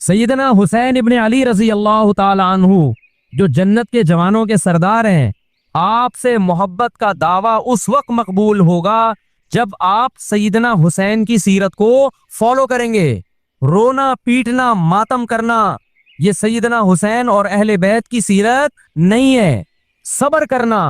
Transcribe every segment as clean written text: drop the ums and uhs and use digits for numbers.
सैयदना हुसैन इब्ने अली रजी अल्लाह ताला अन्हु जो जन्नत के जवानों के सरदार हैं, आपसे मोहब्बत का दावा उस वक्त मकबूल होगा जब आप सैयदना हुसैन की सीरत को फॉलो करेंगे। रोना पीटना मातम करना ये सैयदना हुसैन और अहले बैत की सीरत नहीं है। सब्र करना,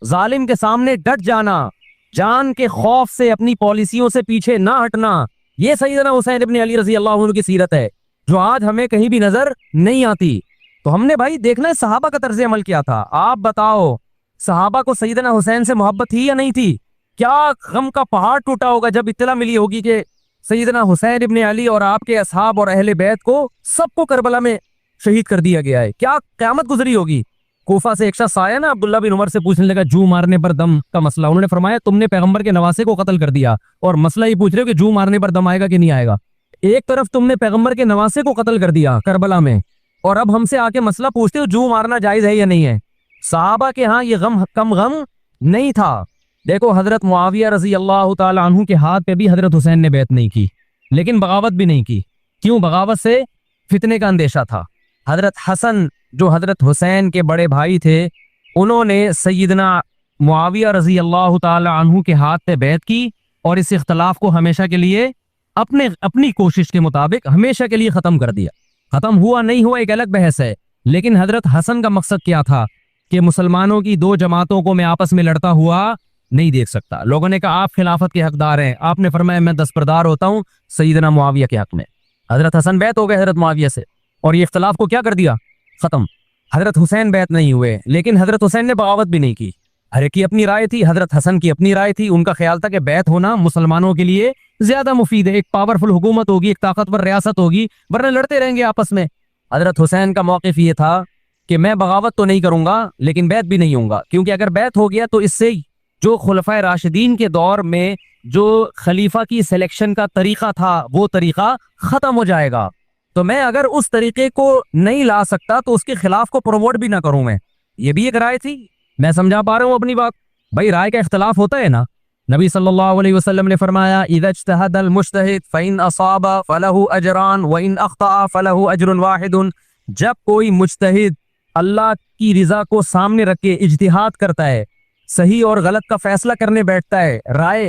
जालिम के सामने डट जाना, जान के खौफ से अपनी पॉलिसियों से पीछे ना हटना, ये सैयदना हुसैन इब्ने अली रजी अल्लाह अन्हु की सीरत है जो आज हमें कहीं भी नजर नहीं आती। तो हमने भाई देखना है सहाबा का तर्ज अमल क्या था। आप बताओ, सहाबा को सैयदना हुसैन से मोहब्बत थी या नहीं थी? क्या गम का पहाड़ टूटा होगा जब इत्तला मिली होगी कि सैयदना हुसैन इब्ने अली और आपके असहाब और अहले बैत को सबको करबला में शहीद कर दिया गया है। क्या क़यामत गुजरी होगी। कोफा से एक शख्स आया ना, अब्दुल्ला बिन उमर से पूछने लगा जू मारने पर दम का मसला। उन्होंने फरमाया तुमने पैगंबर के नवासे को कत्ल कर दिया और मसला ये पूछ रहे हो कि जू मारने पर दम आएगा कि नहीं आएगा। एक तरफ तुमने पैगंबर के नवासे को कत्ल कर दिया करबला में, और अब हमसे आके मसला पूछते हो जू मारना जायज है या नहीं है। सहाबा के यहाँ ये गम कम गम नहीं था। देखो, हजरत मुआविया रजी अल्लाह ताला अन्हु के हाथ पे भी हजरत हुसैन ने बैत नहीं की, लेकिन बगावत भी नहीं की। क्यों? बगावत से फितने का अंदेशा था। हजरत हसन जो हजरत हुसैन के बड़े भाई थे, उन्होंने सैयदना मुआविया रजी अल्लाह ताला अन्हु के हाथ पे बैत की और इस इख्तलाफ को हमेशा के लिए अपनी कोशिश के मुताबिक हमेशा के लिए खत्म कर दिया। खत्म हुआ नहीं हुआ एक अलग बहस है, लेकिन हजरत हसन का मकसद क्या था कि मुसलमानों की दो जमातों को मैं आपस में लड़ता हुआ नहीं देख सकता। लोगों ने कहा आप खिलाफत के हकदार हैं, आपने फरमाया मैं दस्तबरदार होता हूँ सैयदना मुआविया के हक में। हजरत हसन बैत हो गए हजरत मुआविया से और ये इख्तलाफ को क्या कर दिया? खत्म। हजरत हुसैन बैत नहीं हुए, लेकिन हजरत हुसैन ने बगावत भी नहीं की। हर एक की अपनी राय थी, हजरत हसन की अपनी राय थी। उनका ख्याल था कि बैत होना मुसलमानों के लिए ज्यादा मुफीद है, एक पावरफुल हुकूमत होगी, एक ताकतवर रियासत होगी, वरना लड़ते रहेंगे आपस में। हजरत हुसैन का मौक़िफ ये था कि मैं बगावत तो नहीं करूंगा लेकिन बैत भी नहीं होऊंगा, क्योंकि अगर बैत हो गया तो इससे जो खुलफाए राशिदीन के दौर में जो खलीफा की सिलेक्शन का तरीका था वो तरीका खत्म हो जाएगा। तो मैं अगर उस तरीके को नहीं ला सकता तो उसके खिलाफ को प्रमोट भी ना करूं मैं। ये भी एक राय थी। मैं समझा पा रहा हूं अपनी बात? भाई राय का इख्तलाफ होता है ना। नबी सल्लल्लाहु अलैहि वसल्लम ने फरमाया इज़ा इज्तहदल मुज्तहिद फ़इन असाबा फलहु अजरान व इन अख्ता फलहु अजरुन वाहिदुन। जब कोई मुज्तहिद अल्लाह की रिजा को सामने रख के इज्तिहाद करता है, सही और गलत का फैसला करने बैठता है, राय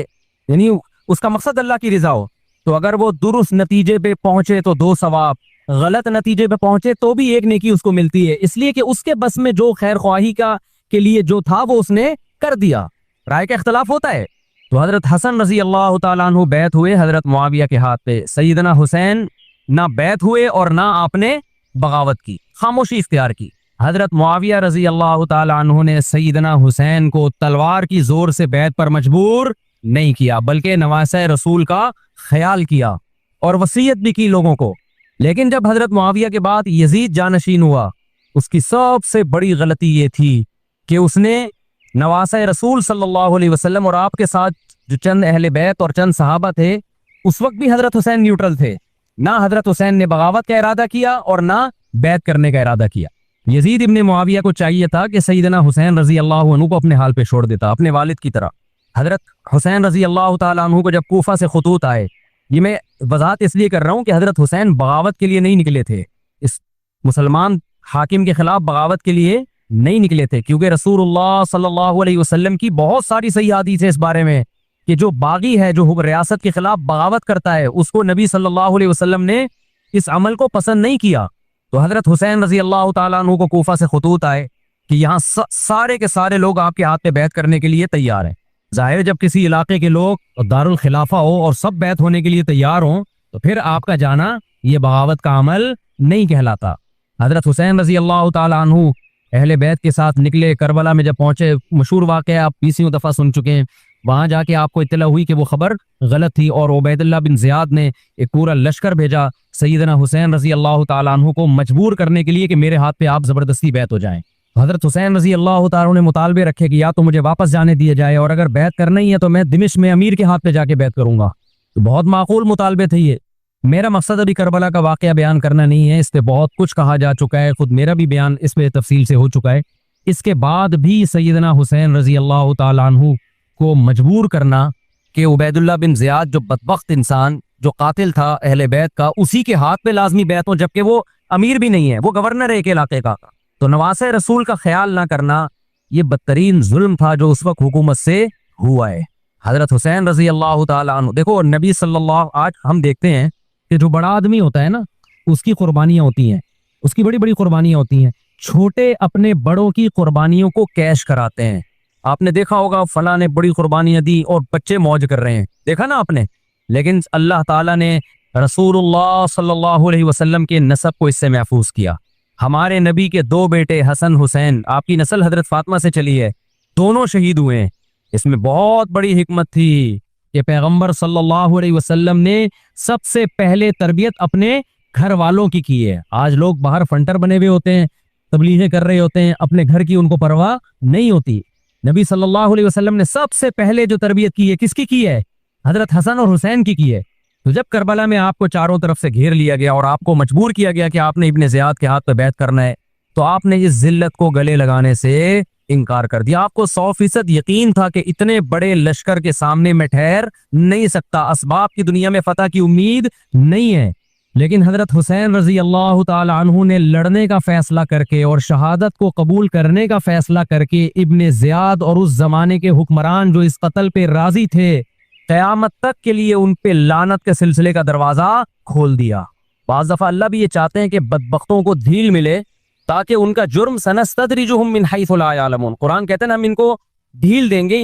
यानी उसका मकसद अल्लाह की रिजा हो, तो अगर वो दुरुस्त नतीजे पे पहुंचे तो 2 सवाब, गलत नतीजे पे पहुंचे तो भी 1 नेकी उसको मिलती है, इसलिए कि उसके बस में जो खैर ख्वाही का के लिए जो था वो उसने कर दिया। राय का इख्तलाफ होता है। तो हजरत हसन रजी अल्लाह ताला अन्हु बैत हुए हजरत मुआविया के हाथ पे। सैयदना हुसैन ना बैत हुए और ना आपने बगावत की, खामोशी इख्तियार की। हजरत मुआविया रजी अल्लाह ताला अन्हु ने सैयदना हुसैन को तलवार की जोर से बैत पर मजबूर नहीं किया, बल्कि नवासे रसूल का ख्याल किया और वसीयत भी की लोगों को। लेकिन जब हजरत मुआविया के बाद यजीद जानशीन हुआ, उसकी सबसे बड़ी गलती ये थी कि उसने नवासे रसूल सल्लल्लाहु अलैहि वसल्लम और आपके साथ जो चंद अहले बैत और चंद सहाबा थे, उस वक्त भी हजरत हुसैन न्यूट्रल थे। ना हजरत हुसैन ने बगावत का इरादा किया और ना बैत करने का इरादा किया। यजीद इब्ने मुआविया को चाहिए था कि सैयदना हुसैन रजी अल्लाह अन्हु को अपने हाल पे छोड़ देता, अपने वालिद की तरह। हजरत हुसैन रजी अल्लाह ताला अन्हु को जब कूफा से खुतूत आए, ये मैं वजाहत इसलिए कर रहा हूँ कि हजरत हुसैन बगावत के लिए नहीं निकले थे, इस मुसलमान हाकिम के खिलाफ बगावत के लिए नहीं निकले थे, क्योंकि रसूलुल्लाह सल्लल्लाहु अलैहि वसल्लम की बहुत सारी सही हदीस है इस बारे में कि जो बागी है, जो रियासत के खिलाफ बगावत करता है, उसको नबी सल्लल्लाहु अलैहि वसल्लम ने इस अमल को पसंद नहीं किया। तो हजरत हुसैन रजी अल्लाह ताला अन्हु को कूफा से खुतूत आए कि यहाँ सारे के सारे लोग आपके हाथ पे बैत करने के लिए तैयार हैं। जाहिर जब किसी इलाके के लोग दारुल खिलाफा हो और सब बैत होने के लिए तैयार हों, तो फिर आपका जाना ये बगावत का अमल नहीं कहलाता। हजरत हुसैन रजी अल्लाह ताला अन्हु अहले बैत के साथ निकले। करबला में जब पहुंचे, मशहूर वाक़या आप 20वीं दफ़ा सुन चुके हैं, वहां जाके आपको इत्तला हुई कि वो खबर गलत थी और उबैदुल्लाह बिन ज़ियाद ने एक पूरा लश्कर भेजा सैयदना हुसैन रजी अल्लाह ताला अन्हु को मजबूर करने के लिए कि मेरे हाथ पे आप जबरदस्ती बैत हो जाएं। हजरत हुसैन रजी अल्लाह ताला अन्हु ने मुतालबे रखे कि या तो मुझे वापस जाने दिया जाए और अगर बैत करना ही है तो मैं दिमिश्क में अमीर के हाथ पे जाके बैत करूंगा। तो बहुत माकूल मुतालबे थे ये। मेरा मकसद अभी करबला का वाक़या बयान करना नहीं है, इस पे बहुत कुछ कहा जा चुका है, खुद मेरा भी बयान इस पे तफसील से हो चुका है। इसके बाद भी सैयदना हुसैन रजी अल्लाह ताला अन्हु को मजबूर करना कि उबैदुल्लाह बिन ज़ियाद जो बदबख्त इंसान जो कातिल था अहले बैत का, उसी के हाथ पे लाजमी बैत हो, जबकि वो अमीर भी नहीं है, वो गवर्नर है एक इलाके का। तो नवासे रसूल का ख्याल ना करना ये बदतरीन जुल्म था जो उस वक्त हुकूमत से हुआ है। हजरत हुसैन रजी अल्लाह ताला अन्हु, देखो नबी सल्लल्लाहु, आज हम देखते हैं कि जो बड़ा आदमी होता है ना, उसकी कुर्बानियां होती हैं, उसकी बड़ी बड़ी कुर्बानियां होती हैं। छोटे अपने बड़ों की कुर्बानियों को कैश कराते हैं। आपने देखा होगा फला ने बड़ी कुर्बानियां दी और बच्चे मौज कर रहे हैं, देखा ना आपने। लेकिन अल्लाह ताला ने रसूलुल्लाह सल्लल्लाहु अलैहि वसल्लम के नसब को इससे महफूज किया। हमारे नबी के दो बेटे हसन हुसैन, आपकी नस्ल हजरत फातिमा से चली है, दोनों शहीद हुए हैं। इसमें बहुत बड़ी हिकमत थी कि पैगंबर सल्लल्लाहु अलैहि वसल्लम ने सबसे पहले तरबियत अपने घर वालों की है। आज लोग बाहर फंटर बने हुए होते हैं, तबलीगें कर रहे होते हैं, अपने घर की उनको परवाह नहीं होती। नबी सल्लल्लाहु अलैहि वसल्लम ने सबसे पहले जो तरबियत की है, किसकी की है? हजरत हसन और हुसैन की है। तो जब करबला में आपको चारों तरफ से घेर लिया गया और आपको मजबूर किया गया कि आपने इब्ने ज़ियाद के हाथ पे बैत करना है, तो आपने इस जिल्लत को गले लगाने से इनकार कर दिया। आपको 100% यकीन था कि इतने बड़े लश्कर के सामने मैं ठहर नहीं सकता, असबाब की दुनिया में फतह की उम्मीद नहीं है। लेकिन हजरत हुसैन रजी अल्लाह ताला अन्हु ने लड़ने का फैसला करके और शहादत को कबूल करने का फैसला करके इब्ने ज़ियाद और उस जमाने के हुक्मरान जो इस कत्ल पे राजी थे, क़यामत तक के लिए उन पे लानत के सिलसिले का दरवाजा खोल दिया। बाज़ दफ़ा अल्लाह भी ये चाहते हैं कि बदबख्तों को ढील मिले ताकि उनका जुर्म सनस्तद्रिजुहुम मिन हैसु ला यअलमून। कुरान कहते हैं हम इनको ढील देंगे,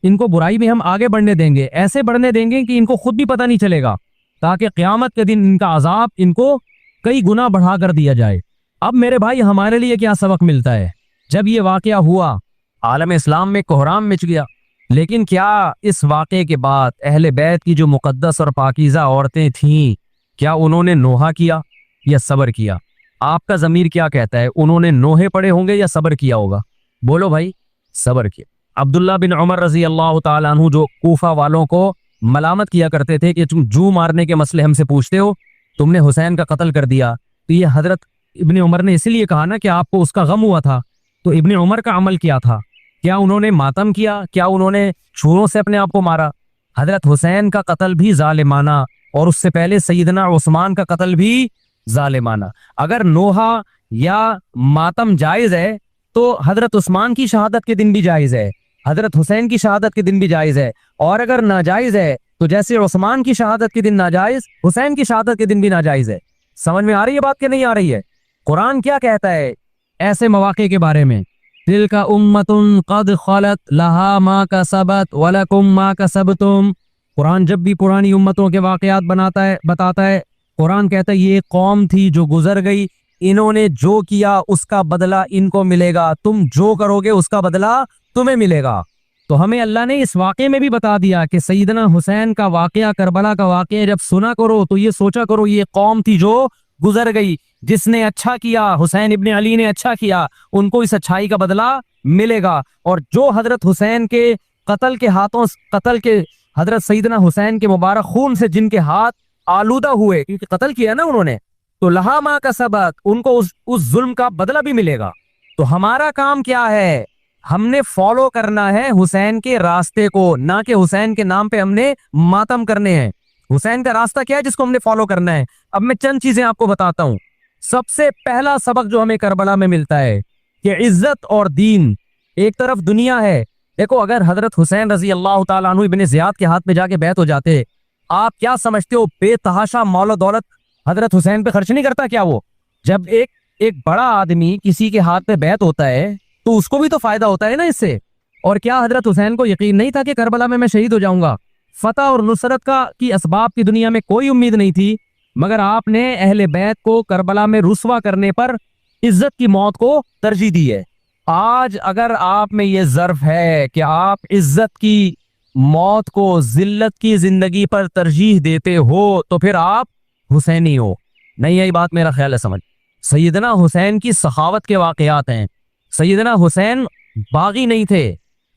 इनको बुराई में हम आगे बढ़ने देंगे, ऐसे बढ़ने देंगे कि इनको खुद भी पता नहीं चलेगा, ताकि क़यामत के दिन इनका अजाब इनको कई गुना बढ़ा कर दिया जाए। अब मेरे भाई हमारे लिए क्या सबक मिलता है? जब ये वाक़या हुआ आलम इस्लाम में कोहराम मच गया, लेकिन क्या इस वाक़े के बाद अहले बैत की जो मुक़द्दस और पाकीज़ा औरतें थीं, क्या उन्होंने नोहा किया या सब्र किया? आपका ज़मीर क्या कहता है, उन्होंने नोहे पड़े होंगे या सब्र किया होगा? बोलो भाई, सब्र किया। अब्दुल्ला बिन उमर रजी अल्लाह ताला अन्हु जो कूफा वालों को मलामत किया करते थे कि तुम जू मारने के मसले हमसे पूछते हो, तुमने हुसैन का कत्ल कर दिया, तो ये हजरत इब्ने उमर ने इसलिए कहा ना कि आपको उसका गम हुआ था। तो इब्ने उमर का अमल क्या था? क्या उन्होंने मातम किया? क्या उन्होंने छुरों से अपने आप को मारा? हजरत हुसैन का कत्ल भी जालिमाना और उससे पहले सैयदना उस्मान का कत्ल भी जालिमाना। अगर नोहा या मातम जायज है तो हजरत उस्मान की शहादत के दिन भी जायज है, हजरत हुसैन की शहादत के दिन भी जायज है। और अगर नाजायज है तो जैसे उस्मान की शहादत के दिन नाजायज, हुसैन की शहादत के दिन भी नाजायज है। समझ में आ रही है बात कि नहीं आ रही है? कुरान क्या कहता है ऐसे मौके के बारे में? तिलका उम्मतुन कद खलत लहा मा कसबत वलकुम मा कसबतुम। कुरान जब भी पुरानी उम्मतों के वाकयात बताता है, कुरान कहता है ये कौम थी जो गुजर गई, इन्होंने जो किया उसका बदला इनको मिलेगा, तुम जो करोगे उसका बदला तुम्हें मिलेगा। तो हमें अल्लाह ने इस वाक़े में भी बता दिया कि सैयदना हुसैन का वाक़या, करबला का वाक़या जब सुना करो तो ये सोचा करो ये कौम थी जो गुजर गई, जिसने अच्छा किया, हुसैन इब्ने अली ने अच्छा किया, उनको इस अच्छाई का बदला मिलेगा। और जो हजरत हुसैन के कत्ल के हाथों, कत्ल के हजरत सैयदना हुसैन के मुबारक खून से जिनके हाथ आलूदा हुए, क्योंकि कत्ल किया ना उन्होंने, तो लहा मा का सबक, उनको उस जुल्म का बदला भी मिलेगा। तो हमारा काम क्या है? हमने फॉलो करना है हुसैन के रास्ते को, ना कि हुसैन के नाम पे हमने मातम करने हैं। हुसैन का रास्ता क्या है जिसको हमने फॉलो करना है? अब मैं चंद चीजें आपको बताता हूं। सबसे पहला सबक जो हमें करबला में मिलता है कि इज्जत और दीन एक तरफ दुनिया है। देखो अगर हजरत हुसैन रजी अल्लाह ताला अन्हु इब्ने ज़ियाद के हाथ में जाके बैत हो जाते, आप क्या समझते हो बेतहाशा मौल दौलत हजरत हुसैन पे खर्च नहीं करता क्या वो? जब एक बड़ा आदमी किसी के हाथ पे बैत होता है तो उसको भी तो फायदा होता है ना इससे। और क्या हजरत हुसैन को यकीन नहीं था कि करबला में मैं शहीद हो जाऊंगा? फतह और नुसरत की असबाब की दुनिया में कोई उम्मीद नहीं थी, मगर आपने अहले बैत को करबला में रुस्वा करने पर इज्जत की मौत को तरजीह दी है। आज अगर आप में ये ज़र्फ है कि आप इज्जत की मौत को जिल्लत की जिंदगी पर तरजीह देते हो, तो फिर आप हुसैनी हो। नहीं यही बात मेरा ख्याल है समझ। सैयदना हुसैन की सखावत के वाकयात हैं। सैयदना हुसैन बागी नहीं थे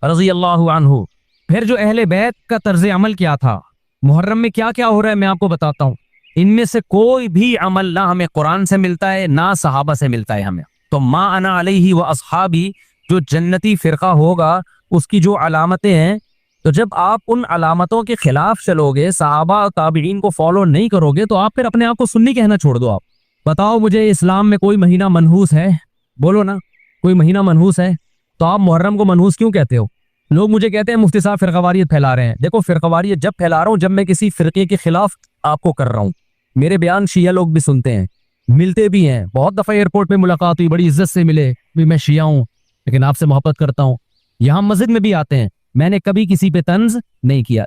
रज़ी अल्लाहु अन्हु। फिर जो अहले बैत का तर्ज अमल क्या था, मुहर्रम में क्या क्या हो रहा है मैं आपको बताता हूँ। इनमें से कोई भी अमल ना हमें कुरान से मिलता है ना सहाबा से मिलता है हमें। तो मा अना अलैहि व अस्हाबी जो जन्नती फिरका होगा उसकी जो अलामतें हैं तो जब आप उन अलामतों के खिलाफ चलोगे, सहाबा ताबीन को फॉलो नहीं करोगे, तो आप फिर अपने आप को सुन्नी कहना छोड़ दो। आप बताओ मुझे, इस्लाम में कोई महीना मनहूस है? बोलो ना, कोई महीना मनहूस है? तो आप मुहर्रम को मनहूस क्यों कहते हो? लोग मुझे कहते हैं मुफ्ती साहब फिरकावारियत फैला रहे हैं। देखो, फिरकावारियत जब फैला रहा हूं जब मैं किसी फिरके के खिलाफ आपको कर रहा हूं। मेरे बयान शिया लोग भी सुनते हैं, मिलते भी हैं। बहुत दफा एयरपोर्ट में मुलाकात हुई, बड़ी इज्जत से मिले, भी मैं शिया हूं लेकिन आपसे मोहब्बत करता हूं। यहां मस्जिद में भी आते हैं, मैंने कभी किसी पे तंज नहीं किया।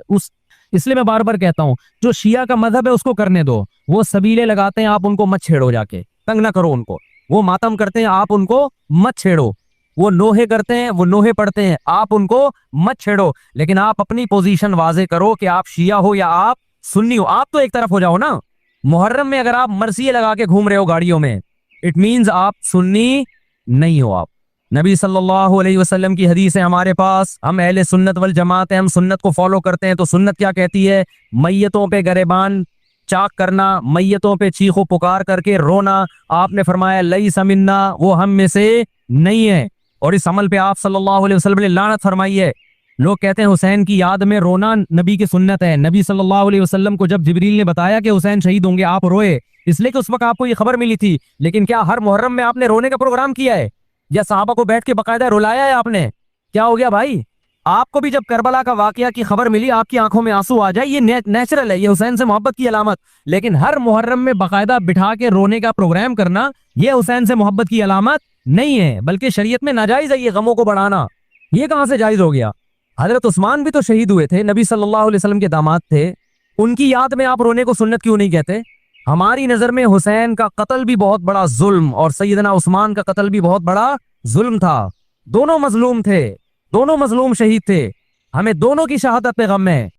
इसलिए मैं बार बार कहता हूं, जो शिया का मजहब है उसको करने दो। वो सबीले लगाते हैं, आप उनको मत छेड़ो, जाके तंग ना करो उनको। वो मातम करते हैं, आप उनको मत छेड़ो। वो नोहे करते हैं, वो नोहे पढ़ते हैं, आप उनको मत छेड़ो। लेकिन आप अपनी पोजीशन वाजे करो कि आप शिया हो या आप सुन्नी हो। आप तो एक तरफ हो जाओ ना। मुहर्रम में अगर आप मरसिये लगा के घूम रहे हो गाड़ियों में, इट मींस आप सुन्नी नहीं हो। आप नबी सल्लल्लाहु अलैहि वसल्लम की हदीस है हमारे पास, हम अहले सुन्नत वल जमात हैं, हम सुन्नत को फॉलो करते हैं। तो सुन्नत क्या कहती है? मैयतों पे गरेबान चाक करना, मैयतों पे चीखो पुकार करके रोना। आपने फरमाया लईसा मिन्ना, वो हम में से नहीं है। और इस अमल पे आप सल्लल्लाहु अलैहि वसल्लम ने लानत फरमाई है। लोग कहते हैं हुसैन की याद में रोना नबी की सुन्नत है। नबी सल्लल्लाहु अलैहि वसल्लम को जब जिब्रील ने बताया कि हुसैन शहीद होंगे, आप रोए, इसलिए कि उस वक्त आपको ये खबर मिली थी। लेकिन क्या हर मुहर्रम में आपने रोने का प्रोग्राम किया है या सहाबा को बैठ के बकायदा रुलाया है आपने? क्या हो गया भाई? आपको भी जब करबला का वाकया की खबर मिली, आपकी आंखों में आंसू आ जाए, ये नेचुरल है, ये हुसैन से मोहब्बत की अलामत। लेकिन हर मुहर्रम में बकायदा बिठा के रोने का प्रोग्राम करना, ये हुसैन से मोहब्बत की अलामत नहीं है, बल्कि शरीयत में नाजायज है ये गमों को बढ़ाना। ये कहां से जायज हो गया? हजरत उस्मान भी तो शहीद हुए थे, नबी सल्लल्लाहु अलैहि वसल्लम के दामाद थे। उनकी याद में आप रोने को सुन्नत क्यों नहीं कहते? हमारी नजर में हुसैन का कत्ल भी बहुत बड़ा जुल्म और सैयदना उस्मान का कत्ल भी बहुत बड़ा जुल्म था। दोनों मजलूम थे, दोनों मजलूम शहीद थे। हमें दोनों की शहादत पे गम है।